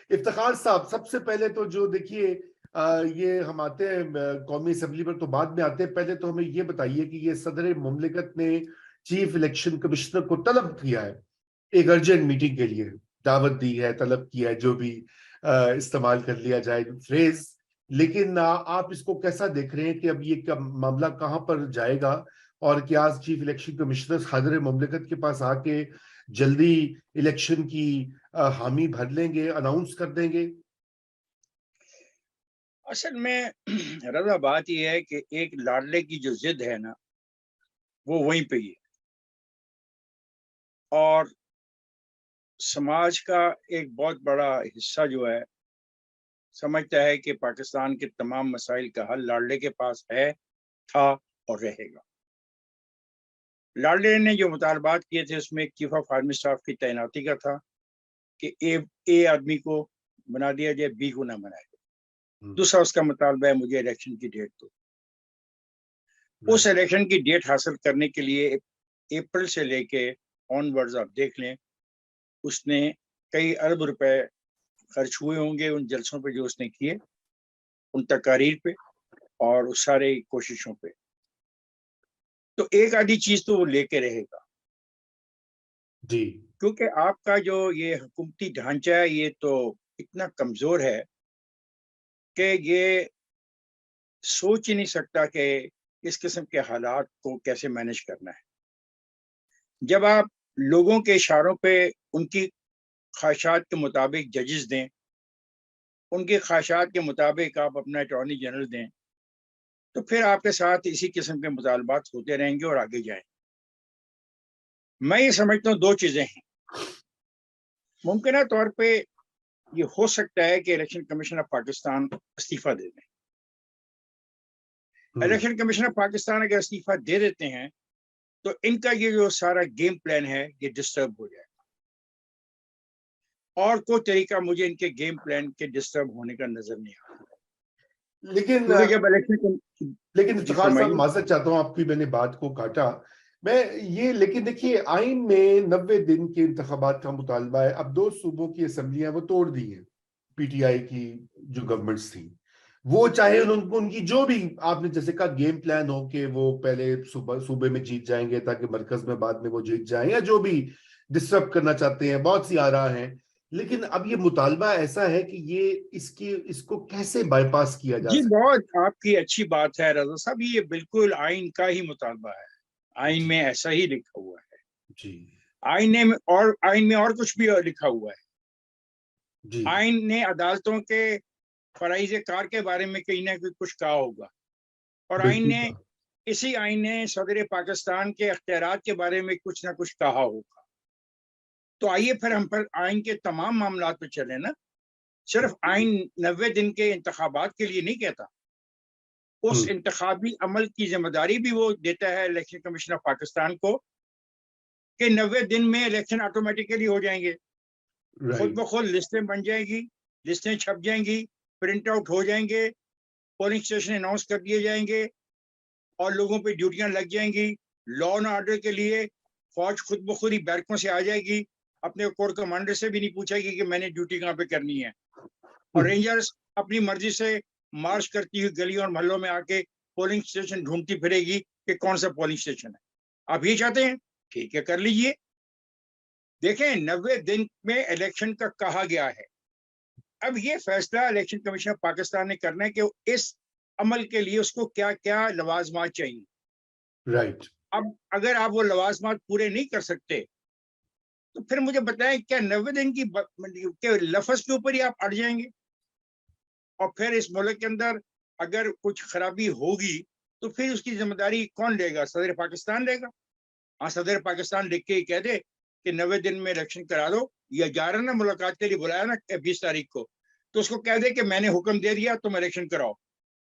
इफ्तिखार साहब, सबसे पहले तो जो देखिए, ये हम आते हैं कौमी असम्बली पर तो बाद में आते हैं, पहले तो हमें ये बताइए कि ये सदर मुमलिकत ने चीफ इलेक्शन कमिश्नर को तलब किया है एक अर्जेंट मीटिंग के लिए, दावत दी है, तलब किया है, जो भी इस्तेमाल कर लिया जाए फ्रेज। लेकिन आप इसको कैसा देख रहे हैं कि अब ये मामला कहां पर जाएगा, और क्या चीफ इलेक्शन कमिश्नर सदर मुमलिकत के पास आके जल्दी इलेक्शन की हामी भर लेंगे, अनाउंस कर देंगे? असल में रजा बात यह है कि एक लाडले की जो जिद है ना, वो वहीं पे ही है। और समाज का एक बहुत बड़ा हिस्सा जो है समझता है कि पाकिस्तान के तमाम मसाइल का हल लाडले के पास है, था और रहेगा। लाडले ने जो मुतालबात किए थे उसमें एक चीफ ऑफ आर्मी स्टाफ की तैनाती का था कि ए आदमी को बना दिया जाए, बी को ना बनाया जाए। दूसरा उसका मुतालबा है मुझे इलेक्शन की डेट दो। उस इलेक्शन की डेट हासिल करने के लिए अप्रैल से लेके ऑनवर्ड्स आप देख लें, उसने कई अरब रुपए खर्च हुए होंगे उन जलसों पे जो उसने किए, उन तकारीर पे और उस सारे कोशिशों पे। तो एक आधी चीज तो वो लेके रहेगा, जी। क्योंकि आपका जो ये हुकूमती ढांचा है ये तो इतना कमजोर है कि ये सोच ही नहीं सकता कि इस किस्म के हालात को कैसे मैनेज करना है। जब आप लोगों के इशारों पे उनकी ख्वाहिशात के मुताबिक जजेस दें, उनकी ख्वाहिशात के मुताबिक आप अपना अटॉर्नी जनरल दें, तो फिर आपके साथ इसी किस्म के मुतालबात होते रहेंगे और आगे जाएं। मैं ये समझता हूँ दो चीजें हैं। मुमकिन तौर पे ये हो सकता है कि इलेक्शन कमीशन ऑफ पाकिस्तान इस्तीफा दे दें। इलेक्शन कमीशन ऑफ पाकिस्तान अगर इस्तीफा दे देते हैं तो इनका ये जो सारा गेम प्लान है ये डिस्टर्ब हो जाएगा। और कोई तरीका मुझे इनके गेम प्लान के डिस्टर्ब होने का नजर नहीं आता, लेकिन क्योंकि जब इलेक्शन लेकिन जी इफ्तिखार साहब, फरमाइए। माजरत चाहता हूं आपकी, मैंने बात को काटा। मैं ये, लेकिन देखिए, आइन में 90 दिन के इंतखाबात का मुतालबा है। अब दो सूबों की असम्बलियां वो तोड़ दी हैं, पीटीआई की जो गवर्नमेंट्स थी। वो चाहे उनकी जो भी, आपने जैसे कहा, गेम प्लान हो कि वो पहले सूबे में जीत जाएंगे ताकि मरकज में बाद में वो जीत जाएं, या जो भी डिस्टर्ब करना चाहते हैं, बहुत सी आरा हैं। लेकिन अब ये मुतालबा ऐसा है कि ये इसको कैसे बाईपास किया जा जी सकता बहुत आपकी अच्छी बात है रजा साहब, ये बिल्कुल आइन का ही मुतालबा है। है? आइन जी। में ऐसा ही लिखा हुआ है। जी। आइन में और कुछ भी लिखा हुआ है। जी। आइन ने अदालतों के फराइज कार के बारे में कहीं ना कहीं कुछ कहा होगा, और बिल्कुल कहा। इसी आइन ने सदर पाकिस्तान के अख्तियारात के बारे में कुछ ना कुछ कहा होगा। तो आइए फिर हम पर आइन के तमाम मामला पे चले ना। सिर्फ आइन 90 दिन के इंतखाबात के लिए नहीं कहता, उस हम्म। इंतखाबी अमल की जिम्मेदारी भी वो देता है इलेक्शन कमीशन ऑफ पाकिस्तान को कि 90 दिन में इलेक्शन ऑटोमेटिकली हो जाएंगे। खुद ब राइट। खुद लिस्टें बन जाएंगी, लिस्टें छप जाएंगी, प्रिंट आउट हो जाएंगे, पोलिंग स्टेशन अनाउंस कर दिए जाएंगे और लोगों पे ड्यूटियां लग जाएंगी। लॉ एंड ऑर्डर के लिए फौज खुद ब खुद ही बैरकों से आ जाएगी, अपने कोर कमांडर से भी नहीं पूछेगी कि मैंने ड्यूटी कहाँ पे करनी है। और रेंजर्स अपनी मर्जी से मार्च करती हुई गलियों और मोहल्लों में आके पोलिंग स्टेशन ढूंढती फिरेगी कि कौन सा पोलिंग स्टेशन है। आप ये चाहते हैं, ठीक है कर लीजिए। देखें 90 दिन में इलेक्शन का कहा गया है। अब ये फैसला इलेक्शन कमीशन ऑफ पाकिस्तान ने करना है कि इस अमल के लिए उसको क्या क्या लवाजमात चाहिए। राइट। अब अगर आप वो लवाजमात पूरे नहीं कर सकते तो फिर मुझे बताएं, क्या 90 दिन के लफ्ज के ऊपर ही आप अड़ जाएंगे? और फिर इस मुल्क के अंदर अगर कुछ खराबी होगी तो फिर उसकी जिम्मेदारी कौन लेगा? सदर पाकिस्तान लेगा। हाँ, सदर पाकिस्तान लिख के ही कह दे कि 90 दिन में इलेक्शन करा दो, या जा रहा ना मुलाकात के लिए बुलाया ना 20 तारीख को, तो उसको कह दे कि मैंने हुक्म दे दिया तुम इलेक्शन कराओ।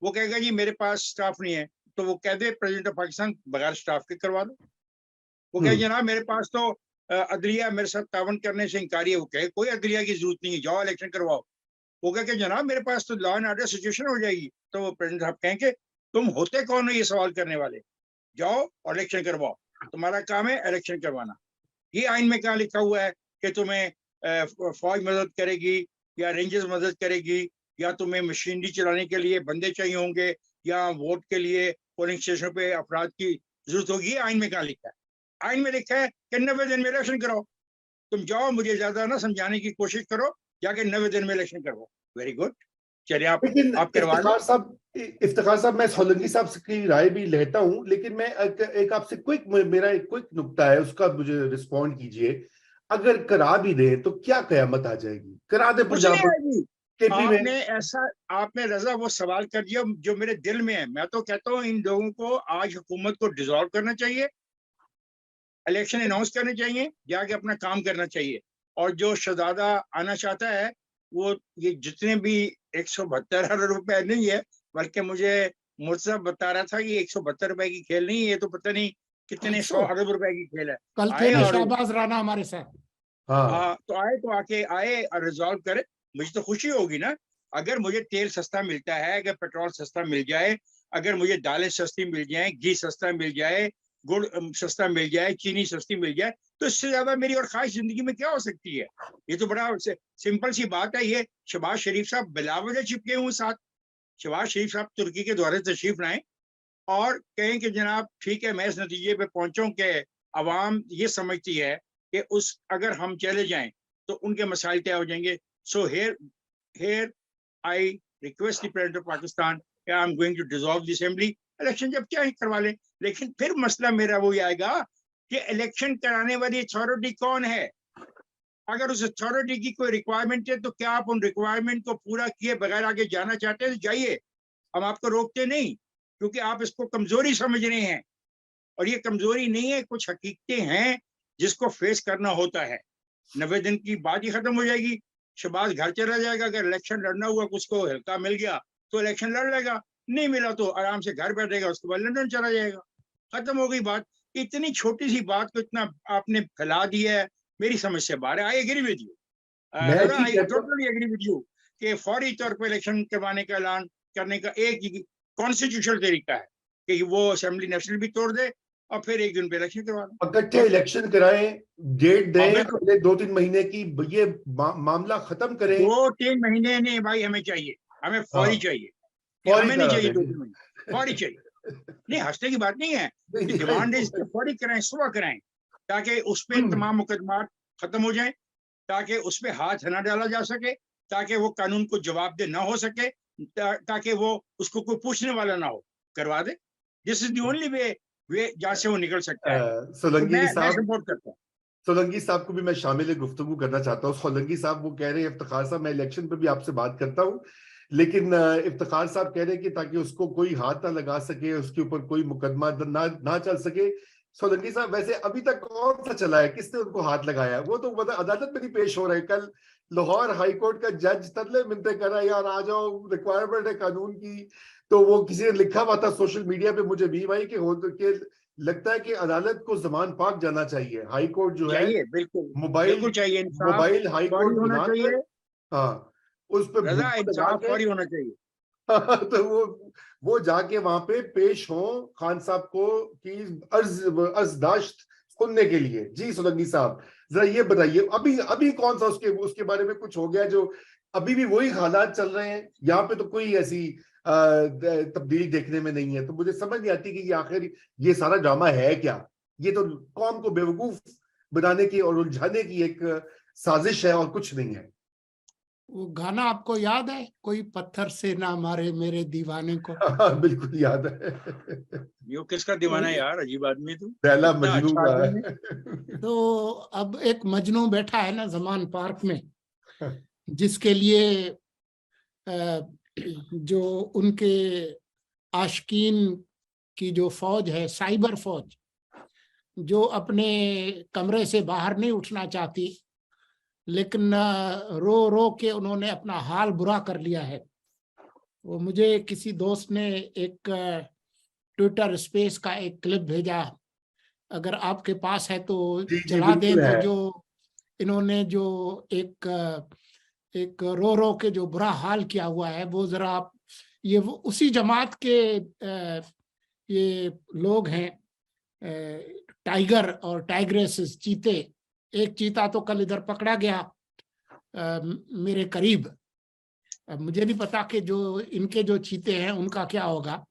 वो कहेगा जी मेरे पास स्टाफ नहीं है, तो वो कह दे प्रेसिडेंट ऑफ पाकिस्तान बगैर स्टाफ के करवा दो। वो कहे हम्म। जनाब मेरे पास तो अदलिया मेरे साथ तावन करने से इनकारी है। वो कहे कोई अदलिया की जरूरत नहीं है, जाओ इलेक्शन करवाओ। वो कहे कि जनाब मेरे पास तो लॉ एंड ऑर्डर सिचुएशन हो जाएगी। तो वो प्रेसिडेंट साहब कहेंगे तुम होते कौन हो ये सवाल करने वाले, जाओ और इलेक्शन करवाओ, तुम्हारा काम है इलेक्शन करवाना। ये आइन में क्या लिखा हुआ है कि तुम्हें फौज मदद करेगी, या रेंजर्स मदद करेगी, या तुम्हें मशीनरी चलाने के लिए बंदे चाहिए होंगे, या वोट के लिए पोलिंग स्टेशन पे अफराद की जरूरत होगी। आइन में कहाँ लिखा है? आइन में लिखा है कि 90 दिन में इलेक्शन कराओ। तुम जाओ, मुझे ज्यादा ना समझाने की कोशिश करो, जाके 90 दिन में इलेक्शन करवाओ। वेरी गुड, चलिए लेकिन आप करवा लें। इफ्तिखार साहब, मैं सोलंकी साहब की राय भी लेता हूं, लेकिन मैं एक आपसे मेरा एक क्विक नुक्ता है, उसका मुझे रिस्पॉन्ड कीजिए। अगर करा भी दे तो क्या कयामत आ जाएगी? करा दे कुछ नहीं पंजाब आएगी। केपी में। आपने रजा वो सवाल कर दिया जो मेरे दिल में है। मैं तो कहता हूँ इन लोगों को आज हुकूमत को डिसॉल्व करना चाहिए, इलेक्शन अनाउंस करने चाहिए, जाके अपना काम करना चाहिए। और जो शहजादा आना चाहता है, वो ये जितने भी 172 अरब रुपए नहीं है, बल्कि मुझे मुर्तजा बता रहा था कि 172 रुपए की खेल नहीं है, ये तो पता नहीं कितने 100 अरब रुपए की खेल है। कल थे आए ना और शहबाज राणा हमारे साथ। हाँ, तो आए तो आके आए और रिजॉल्व करे। मुझे तो खुशी होगी ना, अगर मुझे तेल सस्ता मिलता है, अगर पेट्रोल सस्ता मिल जाए, अगर मुझे दालें सस्ती मिल जाए, घी सस्ता मिल जाए, गुड़ सस्ता मिल जाए, चीनी सस्ती मिल जाए, तो इससे ज्यादा मेरी और ख्वाहिश जिंदगी में क्या हो सकती है? ये तो बड़ा सिंपल सी बात है। ये शहबाज शरीफ साहब बिलावजह चिपके हुए साथ। शहबाज शरीफ साहब तुर्की के दौरे तशरीफ लाएं और कहें कि जनाब ठीक है, मैं इस नतीजे पे पहुंचूं कि अवाम ये समझती है कि उस अगर हम चले जाएं तो उनके मसाइल तय हो जाएंगे। So here I request the president of Pakistan, I am going to dissolve the assembly. Election जब चाहे करवा लें, लेकिन फिर मसला मेरा वही आएगा कि इलेक्शन कराने वाली अथॉरिटी कौन है? अगर उस अथॉरिटी की कोई रिक्वायरमेंट है, तो क्या आप उन रिक्वायरमेंट को पूरा किए बगैर आगे जाना चाहते हैं तो जाइए, हम आपको रोकते नहीं, क्योंकि आप इसको कमजोरी समझ रहे हैं। और ये कमजोरी नहीं है, कुछ हकीकतें हैं जिसको फेस करना होता है। 90 दिन की बात ही खत्म हो जाएगी, शहबाज घर चला जाएगा। अगर इलेक्शन लड़ना हुआ, कुछ को हल्का मिल गया तो इलेक्शन लड़ लेगा, नहीं मिला तो आराम से घर बैठेगा, उसके बाद लंदन चला जाएगा, खत्म हो गई बात। इतनी छोटी सी बात को इतना आपने फैला दिया है, मेरी समझ से बाहर है। आई एग्री विद यू, मैं रजा, भी आई कहता हूँ। टोटली एग्री विद यू कि फौरी तौर पर इलेक्शन करवाने का ऐलान करने का एक कॉन्स्टिट्यूशनल तरीका है कि वो असेंबली नेशनल भी तोड़ दे और फिर एक दिन पे इलेक्शन करवा दे। इकट्ठे इलेक्शन कराएं, डेट दें बिल्कुल, अगले 2-3 महीने की, ये मामला खत्म करें। 2-3 महीने नहीं भाई, हमें चाहिए, हमें फौरी हाँ, चाहिए। फौरी हमें नहीं करा चाहिए दें। 2-3 महीने, फौरी चाहिए। नहीं, हंसने की बात नहीं है, नहीं, नहीं, डिमांड है इसकी, फौरी कराएं, सुबह कराएं, ताकि उस पर तमाम मुकदमात खत्म हो जाएं, ताकि उस पर हाथ न डाला जा सके, ताकि वो कानून को जवाब दे ना हो सके, ताकि वो उसको कोई पूछने वाला ना हो। करवा दे, this is the only way जहां से वो निकल सकता है। तो सोलंकी मैं साहब, सपोर्ट करता हूँ। सोलंकी साहब को भी मैं शामिल गुफ्तगू करना चाहता हूँ। सोलंकी साहब वो कह रहे हैं, इफ्तिखार साहब मैं इलेक्शन पे भी आपसे बात करता हूँ, लेकिन इफ्तिखार साहब कह रहे हैं कि ताकि उसको कोई हाथ ना लगा सके, उसके ऊपर कोई मुकदमा ना चल सके। सोलंकी साहब, वैसे अभी तक कौन सा चला है, किसने उनको हाथ लगाया है? वो तो मतलब अदालत में नहीं पेश हो रहे। कल लाहौर हाई कोर्ट का जज तरले मिनते कर रहा है, यार आ जाओ, रिक्वायरमेंट है कानून की। तो वो किसी ने लिखा हुआ था सोशल मीडिया पे, मुझे भी भाई कि लगता है कि अदालत को जमान पाक जाना चाहिए। हाई कोर्ट जो है, चाहिए, बिल्कुल मोबाइल बिल्कुल चाहिए, इंसाफ मोबाइल हाई फौरी कोर्ट होना बनाकर, चाहिए। हाँ, उस पे रजा, भूखा लगा इंसाफ के फौरी होना चाहिए। तो वो जाके वहां पे पेश हो खान साहब को कि अर्जदाश्त सुनने के लिए। जी सोलंकी साहब, जरा ये बताइए, अभी अभी कौन सा उसके उसके बारे में कुछ हो गया? जो अभी भी वही हालात चल रहे हैं यहाँ पे, तो कोई ऐसी तब्दीली देखने में नहीं है। तो मुझे समझ नहीं आती कि ये आखिर ये सारा ड्रामा है क्या? ये तो कौम को बेवकूफ बनाने की और उलझाने की एक साजिश है, और कुछ नहीं है। वो गाना आपको याद है, कोई पत्थर से ना मारे मेरे दीवाने को? बिल्कुल याद है। यो किसका दीवाना है यार, अजीब आदमी तू, लैला इतना मजनू अच्छा का आदमी है। है। तो अब एक मजनू बैठा है ना जमान पार्क में, जिसके लिए जो उनके आशिकीन की जो फौज है, साइबर फौज, जो अपने कमरे से बाहर नहीं उठना चाहती, लेकिन रो रो के उन्होंने अपना हाल बुरा कर लिया है। वो मुझे किसी दोस्त ने एक ट्विटर स्पेस का एक क्लिप भेजा, अगर आपके पास है तो जी जी, चला बिल्कुल दें। तो है। जो इन्होंने जो एक एक रो रो के जो बुरा हाल किया हुआ है, वो जरा आप, ये वो उसी जमात के ये लोग हैं, टाइगर और टाइग्रेस, चीते। एक चीता तो कल इधर पकड़ा गया, मेरे करीब। मुझे नहीं पता कि जो इनके जो चीते हैं उनका क्या होगा,